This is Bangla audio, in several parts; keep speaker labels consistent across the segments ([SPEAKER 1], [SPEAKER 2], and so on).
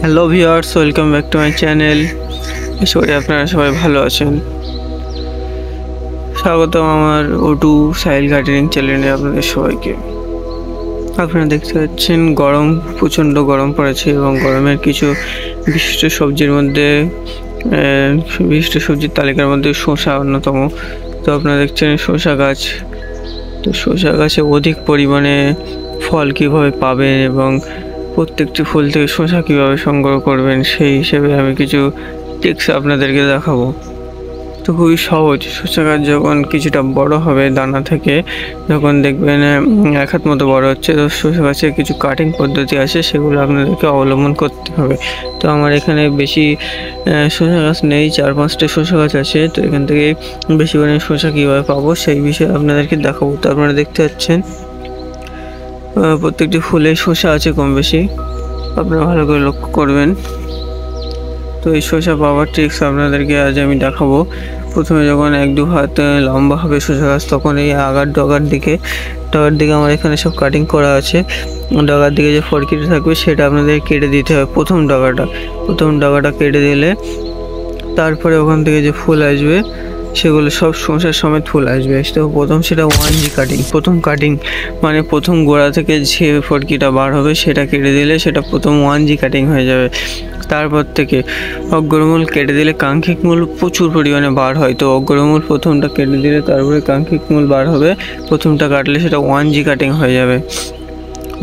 [SPEAKER 1] Hello viewers, welcome back to my channel. আশা করি আপনারা সবাই ভালো আছেন। স্বাগতম আমার O2 সাহিল গার্ডেনিং চ্যানেলে আপনাদের সবাইকে। আপনারা দেখতে পাচ্ছেন প্রচণ্ড গরম পড়েছে এবং গরমের কিছু বিশিষ্ট সবজির মধ্যে বিশিষ্ট সবজির তালিকার মধ্যে শসা অন্যতম। তো আপনারা দেখছেন শসা গাছ। তো শসা গাছে অধিক পরিমাণে ফল কীভাবে পাবেন এবং প্রত্যেকটি ফুল থেকে শসা কীভাবে সংগ্রহ করবেন সেই হিসেবে আমি কিছু টিপস আপনাদেরকে দেখাবো। তো খুবই সহজ। শসা গাছ যখন কিছুটা বড় হবে দানা থেকে, যখন দেখবেন এক হাত মতো বড় হচ্ছে, তো শসা গাছের কিছু কাটিং পদ্ধতি আছে, সেগুলো আপনাদেরকে অবলম্বন করতে হবে। তো আমার এখানে বেশি শসা গাছ নেই, 4-5টা শসা গাছ আছে। তো এখান থেকে বেশি পরিমাণে শসা কীভাবে পাবো সেই বিষয়ে আপনাদেরকে দেখাবো। তো আপনারা দেখতে পাচ্ছেন প্রত্যেকটি ফুলে শসা আছে কম বেশি, আপনারা ভালো করে লক্ষ্য করবেন। তো এই শসা পাওয়ার ট্রিক্স আপনাদেরকে আজ আমি দেখাবো। প্রথমে যখন 1-2 হাত লম্বা হবে শসা গাছ, তখন এই ডগার দিকে আমার এখানে সব কাটিং করা আছে। ডগার দিকে যে ফরকিটা থাকবে সেটা আপনাদের কেটে দিতে হবে। প্রথম ডগাটা কেটে দিলে তারপরে ওখান থেকে যে ফুল আসবে সেগুলো সব শসার সমেত ফুল আসবে। তো সেটা 1G কাটিং। মানে প্রথম গোড়া থেকে যে ফরকিটা বার হবে সেটা কেটে দিলে সেটা প্রথম 1G কাটিং হয়ে যাবে। তারপর থেকে অগ্রমূল কেটে দিলে কাঙ্ক্ষিক মূল প্রচুর পরিমাণে বার হয়। তো অগ্রমূল প্রথমটা কেটে দিলে তারপরে কাঙ্ক্ষিক মূল বার হবে। প্রথমটা কাটলে সেটা 1G কাটিং হয়ে যাবে।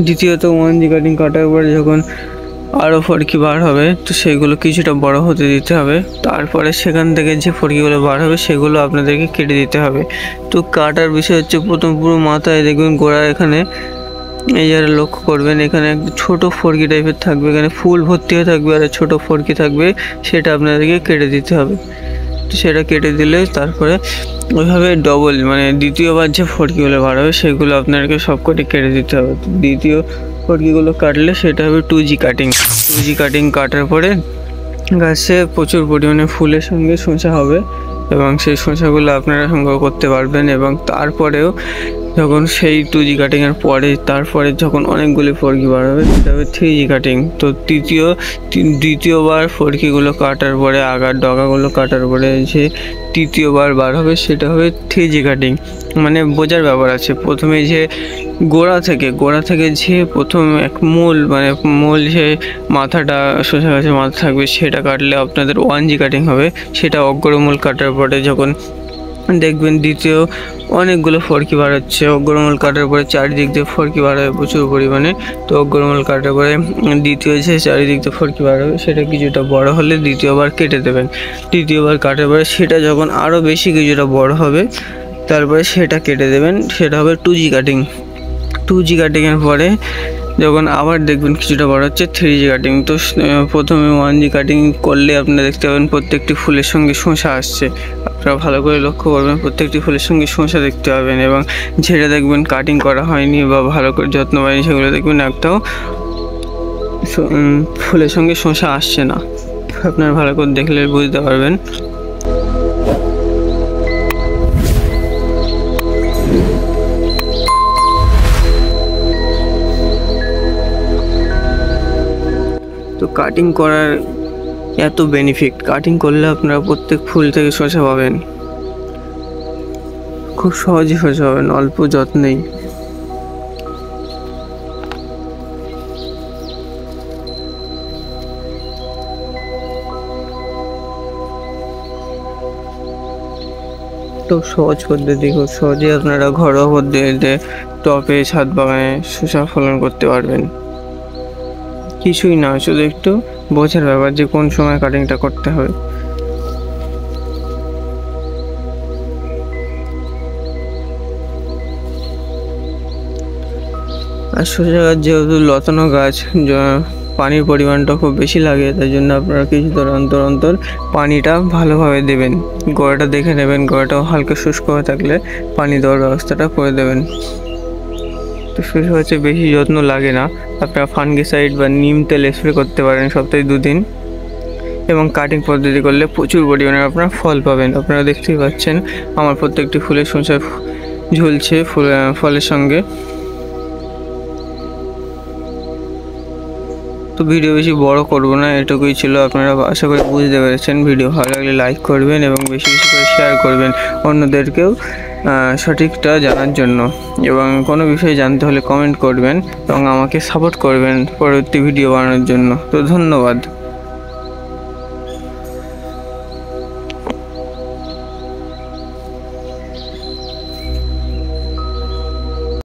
[SPEAKER 1] দ্বিতীয়ত 1G কাটিং কাটার পরে যখন আরও ফরকি বার হবে, তো সেগুলো কিছুটা বড় হতে দিতে হবে। তারপরে সেখান থেকে যে ফরকিগুলো বার হবে সেগুলো আপনাদেরকে কেটে দিতে হবে। তো কাটার বিষয় হচ্ছে প্রথম পুরো মাথায় দেখবেন গোড়া এখানে এই যারা লক্ষ্য করবেন, এখানে একটা ছোটো ফরকি টাইপের থাকবে, এখানে ফুল ভর্তি হয়ে থাকবে আর ছোটো ফরকি থাকবে, সেটা আপনাদেরকে কেটে দিতে হবে। তো সেটা কেটে দিলে তারপরে ওইভাবে মানে দ্বিতীয়বার যে ফরকিগুলো বার হবে সেগুলো আপনাদেরকে সবকটি কেটে দিতে হবে। তো দ্বিতীয় ফরকিগুলো কাটলে সেটা হবে 2G কাটিং কাটার পরে গাছে প্রচুর পরিমাণে ফুলের সঙ্গে শসা হবে এবং সেই শসাগুলো আপনারা সংগ্রহ করতে পারবেন। এবং তারপরেও যখন সেই 2G কাটিংয়ের পরে তারপরে যখন অনেকগুলি ফরকি বার হবে সেটা হবে 3G কাটিং। তো দ্বিতীয়বার ফরকিগুলো কাটার পরে ডগাগুলো কাটার পরে যে তৃতীয়বার বার হবে সেটা হবে 3G কাটিং। মানে বোঝার ব্যাপার আছে। প্রথমে যে গোড়া থেকে যে প্রথম মূল যে মাথাটা শসা গাছের মাথা থাকবে সেটা কাটলে আপনাদের 1G কাটিং হবে। সেটা অগ্রমূল কাটার পরে যখন দেখবেন দ্বিতীয় অনেকগুলো ফরকি বার হচ্ছে, অগ্রমূল কাটার পরে চারিদিক দিয়ে ফরকি বার হবে প্রচুর পরিমাণে। তো অগ্রমূল কাটার পরে দ্বিতীয় যে চারিদিক দিয়ে ফরকি বার হবে সেটা কিছুটা বড় হলে দ্বিতীয়বার কেটে দেবেন। দ্বিতীয়বার কাটার পরে সেটা যখন আরও বেশি কিছুটা বড় হবে তারপরে সেটা কেটে দেবেন, সেটা হবে 2G কাটিং। 2G কাটিংয়ের পরে যখন আবার দেখবেন কিছুটা বড় হচ্ছে 3G কাটিং। তো প্রথমে 1G কাটিং করলে আপনারা দেখতে পাবেন প্রত্যেকটি ফুলের সঙ্গে শসা আসছে। আপনারা ভালো করে লক্ষ্য করবেন, প্রত্যেকটি ফুলের সঙ্গে শসা দেখতে পাবেন। এবং যেটা দেখবেন কাটিং করা হয়নি বা ভালো করে যত্ন পায়নি সেগুলো দেখবেন একটাও ফুলের সঙ্গে শসা আসছে না। আপনারা ভালো করে দেখলে বুঝতে পারবেন। তো কাটিং করার এত বেনিফিট, কাটিং করলে আপনারা প্রত্যেক ফুল থেকে শসা পাবেন, খুব সহজে শসা পাবেন অল্প যত্নেই। তো সহজ পদ্ধতি, খুব সহজে আপনারা ঘরোয়া পদ্ধতিতে টবে ছাদ বাগানে শসা ফলন করতে পারবেন। কিছুই না, শুধু একটু বোঝার ব্যাপার যে কোন সময় কাটিংটা করতে হবে। আর শসা গাছ যেহেতু লতানো গাছ, পানির পরিমাণটা খুব বেশি লাগে, তাই জন্য আপনারা কিছুদিন অন্তর পানিটা ভালোভাবে দেবেন। গোড়াটা দেখে নেবেন, গোড়াটাও হালকা শুষ্ক হয়ে থাকলে পানি দেওয়ার ব্যবস্থাটা করে দেবেন। তো শসা গাছে বেশি যত্ন লাগে না, আপনারা ফাঙ্গিসাইড বা নিম তেল স্প্রে করতে পারেন সপ্তাহে 2 দিন। এবং কাটিং পদ্ধতি করলে প্রচুর পরিমাণে আপনারা ফল পাবেন। আপনারা দেখতেই পাচ্ছেন আমার প্রত্যেকটি ফুলের শসা ঝুলছে ফলের সঙ্গে। তো ভিডিও বেশি বড় করব না, এটুকুই ছিল। আপনারা আশা করি বুঝতে পেরেছেন। ভিডিও ভালো লাগলে লাইক করবেন এবং বেশি বেশি করে শেয়ার করবেন অন্যদেরকেও সঠিকটা জানার জন্য। এবং কোনো বিষয়ে জানতে হলে কমেন্ট করবেন এবং আমাকে সাপোর্ট করবেন পরবর্তী ভিডিও বানানোর জন্য। তো ধন্যবাদ।